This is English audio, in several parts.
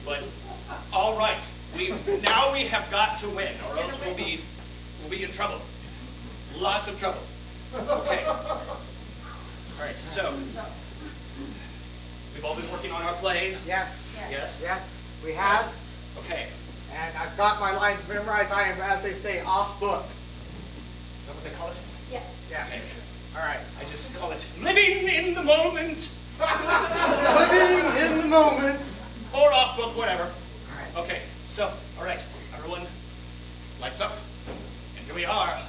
But all right, now we have got to win, or else we'll be in trouble. Lots of trouble. Okay. All right. So we've all been working on our play. Yes. Yes. Yes, we have. Okay. And I've got my lines memorized. I am, as they say, off book. Is that what they call it? Yes. Yes. Okay. All right. I just call it living in the moment. Living in the moment. Or off book, whatever. All right. Okay. So, all right, everyone, lights up. And here we are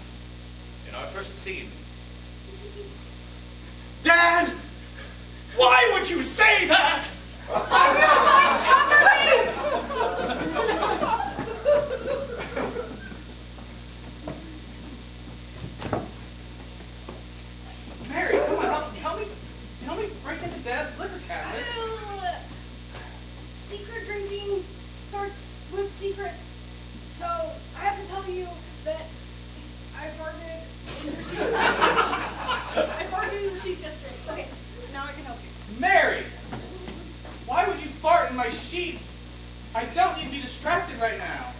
in our first scene. Dad! Why would you say that? Mary, come on, help me break into Dad's liquor cabinet. Secret drinking starts with secrets. So I have to tell you that I farted in your sheets. I farted in your sheets yesterday. Okay, now I can help you. Mary, why would you fart in my sheets? I don't need to be distracted right now.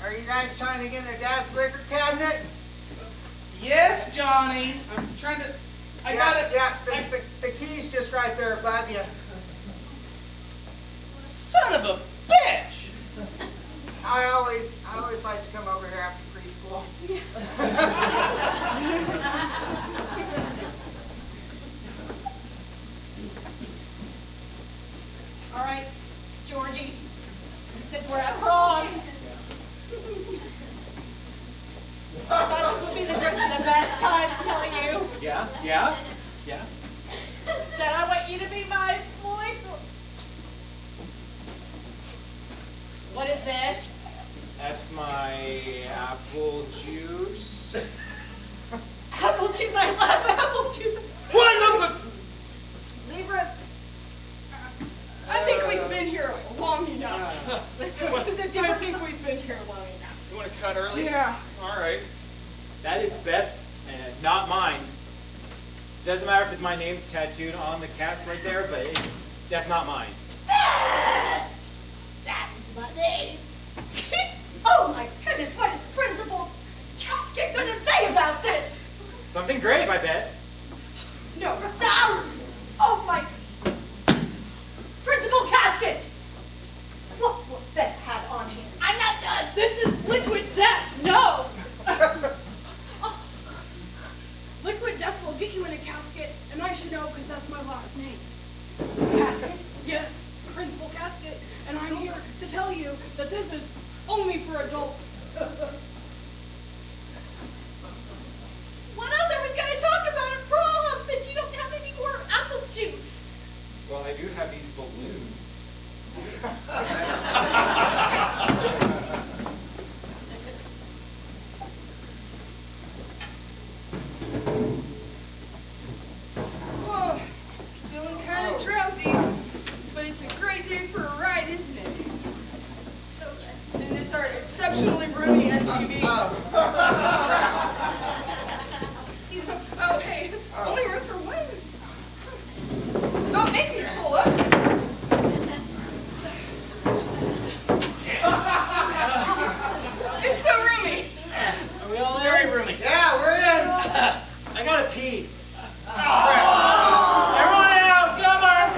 Are you guys trying to get into Dad's liquor cabinet? Yes, Johnny. I'm trying to. I got it. Yeah, the key's just right there above you. Son of a bitch! I always like to come over here after preschool. All right, Georgie, since we're at prom, I thought this would be the best time to tell you Yeah. that I want you to be my boyfriend. What is this? That's my apple juice. Apple juice. I love apple juice. What? Libra. I think we've been here long enough. I think we've been here long enough. You want to cut early? Yeah. All right. That is Beth's, and not mine. Doesn't matter if my name's tattooed on the cats right there, but that's not mine. That's my name. Oh my goodness, what is Principal Casket going to say about this? Something great, I bet. No doubt. Oh my. Principal Casket. Look what Beth had on him. I'm not done. This is liquid death. No. Liquid death will get you in a casket, and I should know because that's my last name. Casket? Yes, Principal Casket, and I'm here to tell you that this is only for adults. What else are we going to talk about at prom since you don't have any more apple juice? Well, I do have these balloons. Whoa, feeling kind of drowsy, but it's a great day for a ride, isn't it? So good. In this our exceptionally roomy SUV. Excuse me. Oh, hey, only room for one. Don't make me pull up. It's so roomy. Are we all very roomy? Yeah, we're in. I gotta pee. Everyone out! Come on!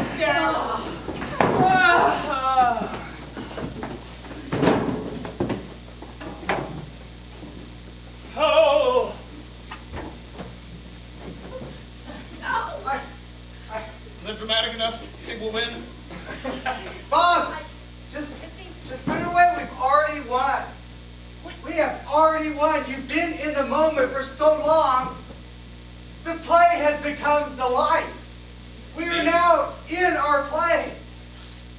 Oh! Is that dramatic enough? You think we'll win? Bob, just put it away. We've already won. We have already won. You've been in the moment for so long. The play has become the life. We are now in our play.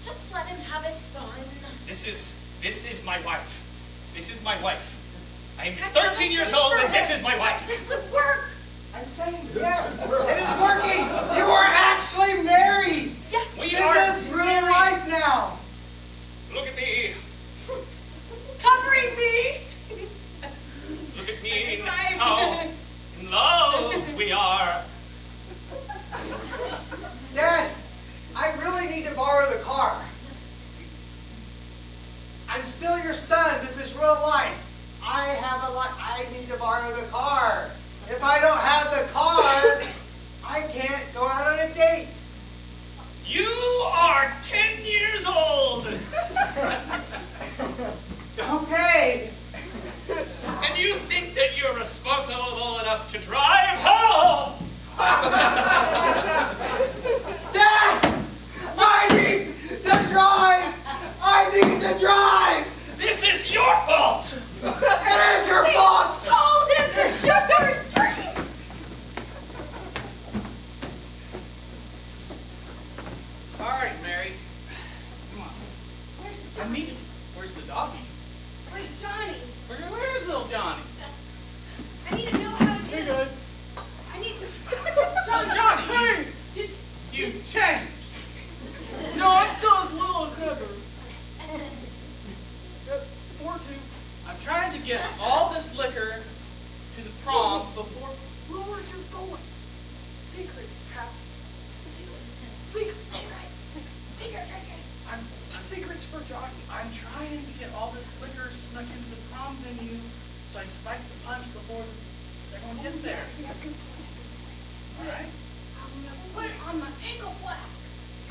Just let him have his fun. This is my wife. This is my wife. I'm 13 years old and this is my wife. This could work. I'm saying yes. It is working. You are actually married. Yes. We are This is real married. life now. Look at me. Covering me. Look at me. This guy. How in love we are. still your son. This is real life. I need to borrow the car. If I don't have the car, I can't go out on a date. You are 10 years old. Okay. And you think that you're responsible enough to drive? How? Dad! I need to drive! I need to drive! This is your fault. It is your fault! Told him to sugar his dreams! All right, Mary. Come on. Where's the doggy? Where's Johnny? Where's little Johnny? I need to know how to Here get goes. I need to... Johnny! Hey! Did, You've changed. No, I'm still as little as ever. Or two. I'm trying to get all this liquor to the prom before. lower your voice. Secrets, Pat. Secrets. I'm secrets for Johnny. I'm trying to get all this liquor snuck into the prom venue so I can spike the punch before everyone gets there. Yeah, good plan. All right. I'm gonna put it on my ankle flask.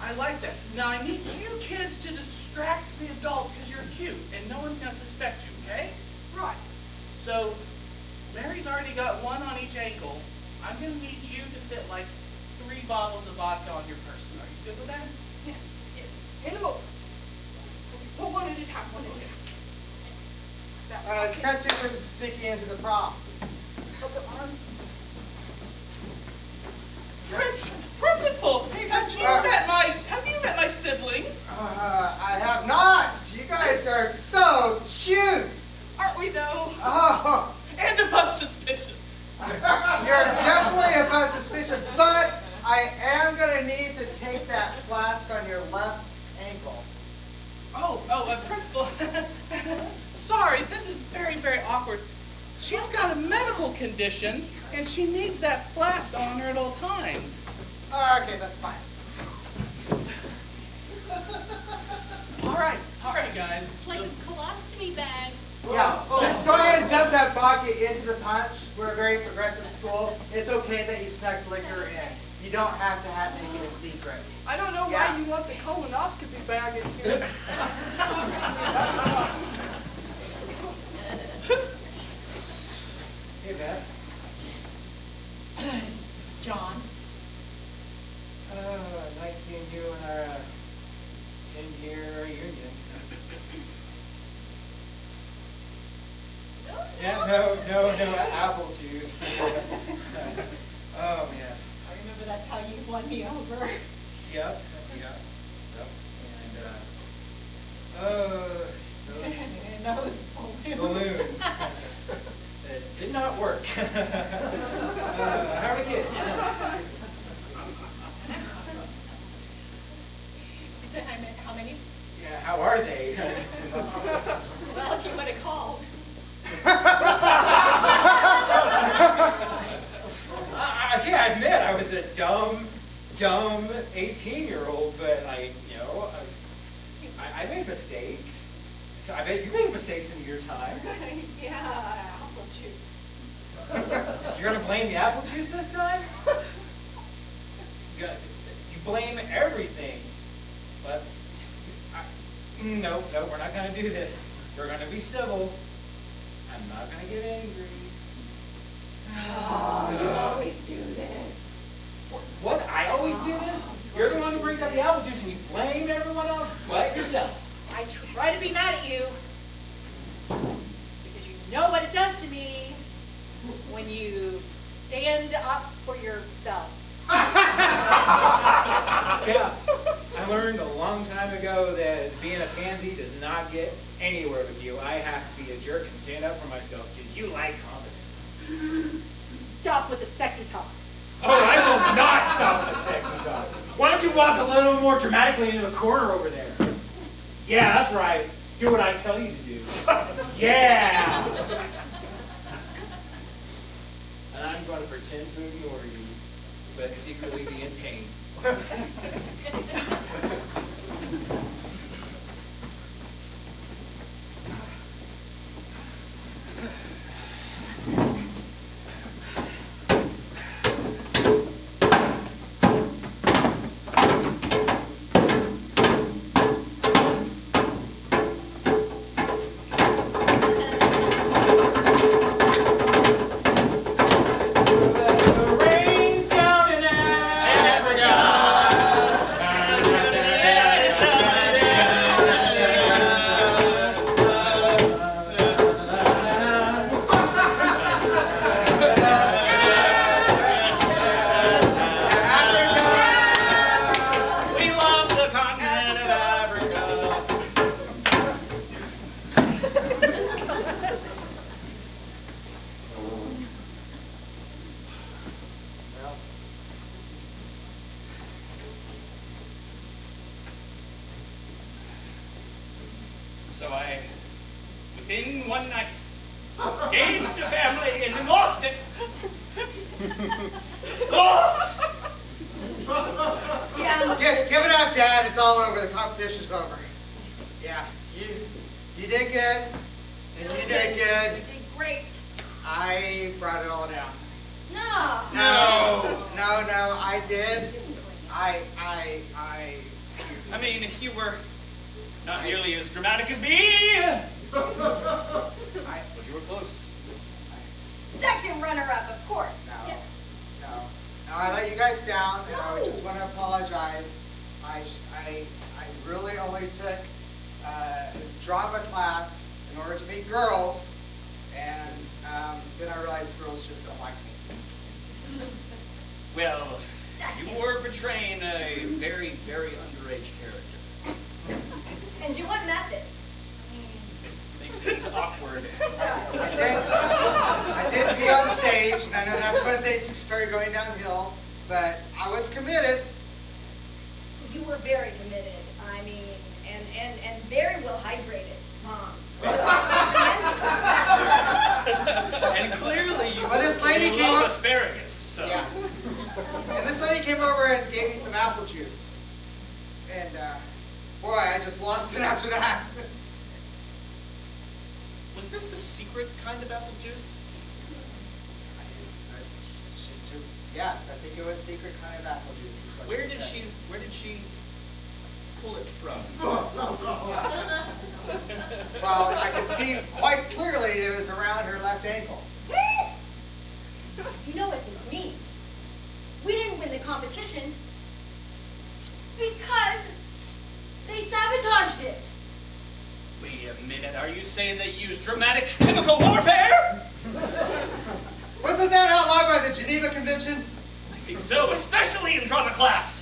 I like that. Now I need you kids to distract the adults because you're cute and no one's gonna suspect you, okay? Right. So Mary's already got one on each ankle. I'm gonna need you to fit like 3 bottles of vodka on your person. Are you good with that? Yes. Hand them over. Well, one at a time, It's catching from sneaking into the prom. Principal, have you met my siblings? I have not. You guys are so cute. Aren't we though? Oh, And above suspicion. you're definitely above suspicion, but I am going to need to take that flask on your left ankle. Principal. Sorry, this is very, very awkward. She's got a medical condition, and she needs that flask on her at all times. Okay, that's fine. All right, guys. It's like a colostomy bag. Yeah, just go ahead and dump that vodka into the punch. We're a very progressive school. It's okay that you snuck liquor in. You don't have to make it a secret. I don't know Yeah. why you want the colonoscopy bag in here. Hey, Beth. John, Nice seeing you in our 10-year reunion. Yeah, no apple juice. Oh, man. I remember that's how you won me over. Yep. And, And those balloons. It did not work. How are the kids? You said I meant how many? Yeah, how are they? Well, if you would have called. I can't admit I was a dumb 18-year-old, but I made mistakes. So I bet you made mistakes in your time. Yeah, apple juice. You're gonna blame the apple juice this time? You blame everything, but no, we're not gonna do this. We're gonna be civil. I'm not gonna get angry. Oh, you always do this. What? I always do this? You're the one who brings up the apple juice and you blame everyone else but yourself. I try to be mad at you because you know what it does to me when you stand up for yourself. Yeah. I learned a long time ago that being a pansy does not get anywhere with you. I have to be a jerk and stand up for myself because you like confidence. Stop with the sexy talk. Oh, I will not stop with the sexy talk. Why don't you walk a little more dramatically into the corner over there? Yeah, that's right. Do what I tell you to do. Yeah! And I'm going to pretend to ignore you, but secretly be in pain. So I, within one night, gained a family and then lost it. Lost! Yeah. Give it up, Dad. It's all over. The competition's over. Yeah, you did good, and you did good. You did great. I brought it all down. No. No, I did. I mean, you were not nearly as dramatic as me. But you were close. Second runner-up, of course. No, I let you guys down, and I just want to apologize. I really only took drama class in order to meet girls, and then I realized girls just don't like me. Well, you were portraying a very, very underage character. And you wasn't at it. Makes things awkward. I did pee on stage, and I know that's when things started going downhill, but I was committed. You were very committed. I mean, and very well hydrated. And clearly you Well, this lady you came love up- asparagus, so. Yeah. And this lady came over and gave me some apple juice. And, boy, I just lost it after that. Was this the secret kind of apple juice? Yes, I think it was secret kind of apple juice. is what Where she did said. she pull it from? Well, I could see quite clearly it was around her left ankle. You know what this means? We didn't win the competition because they sabotaged it. Wait a minute, are you saying they used dramatic chemical warfare? Wasn't that outlawed by the Geneva Convention? I think so, especially in drama class.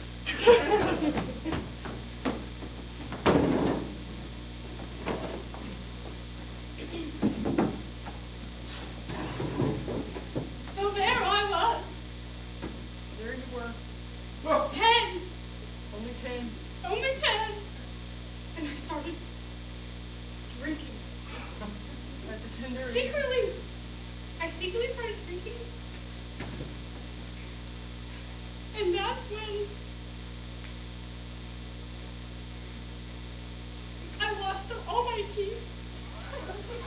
So there I was. There you were. 10. Only 10. Only 10. And I started drinking. At the tender. Secretly. I secretly started drinking. And that's when I lost all my teeth.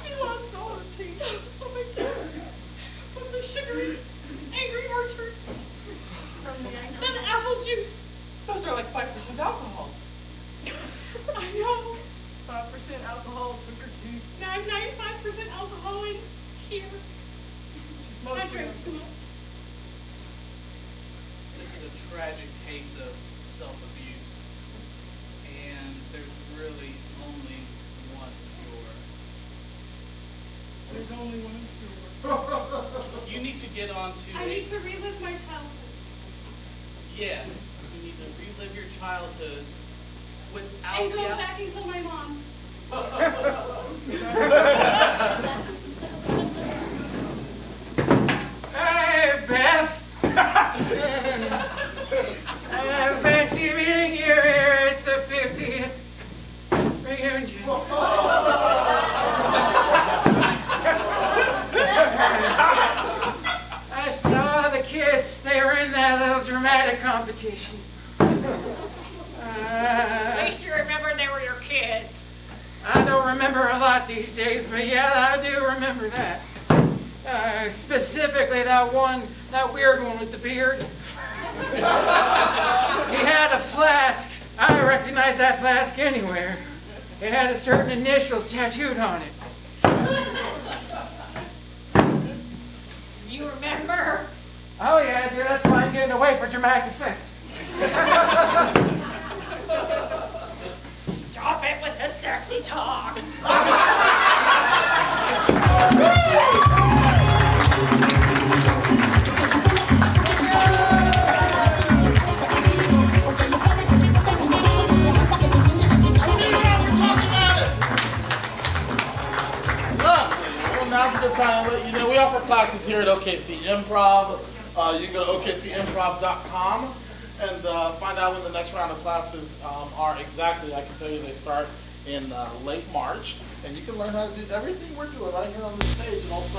She lost all her teeth. So my teeth. From the sugary, angry orchards. Then apple juice. Those are like 5% alcohol. I know. 5% alcohol took her teeth. Now I'm 95% alcohol in here. I drank too much. This is a tragic case of self-abuse, and there's really only one cure. There's only one cure. You need to get on to I need to relive my childhood. yes, you need to relive your childhood without And go the back and kill my mom. Hey, Beth. I fancy meeting you here at the 50th reunion. I saw the kids. They were in that little dramatic competition. At least you remember they were your kids. I don't remember a lot these days, but yeah, I do remember that. Specifically that weird one with the beard. He had a flask. I recognize that flask anywhere. It had a certain initials tattooed on it. You remember? Oh yeah, dude, that's why I'm getting away for dramatic effects. Stop it with the sexy talk. Well, now's the time. We offer classes here at OKC Improv. You can go to okcimprov.com and find out when the next round of classes are exactly. I can tell you they start in late March, and you can learn how to do everything we're doing right here on the stage. It all starts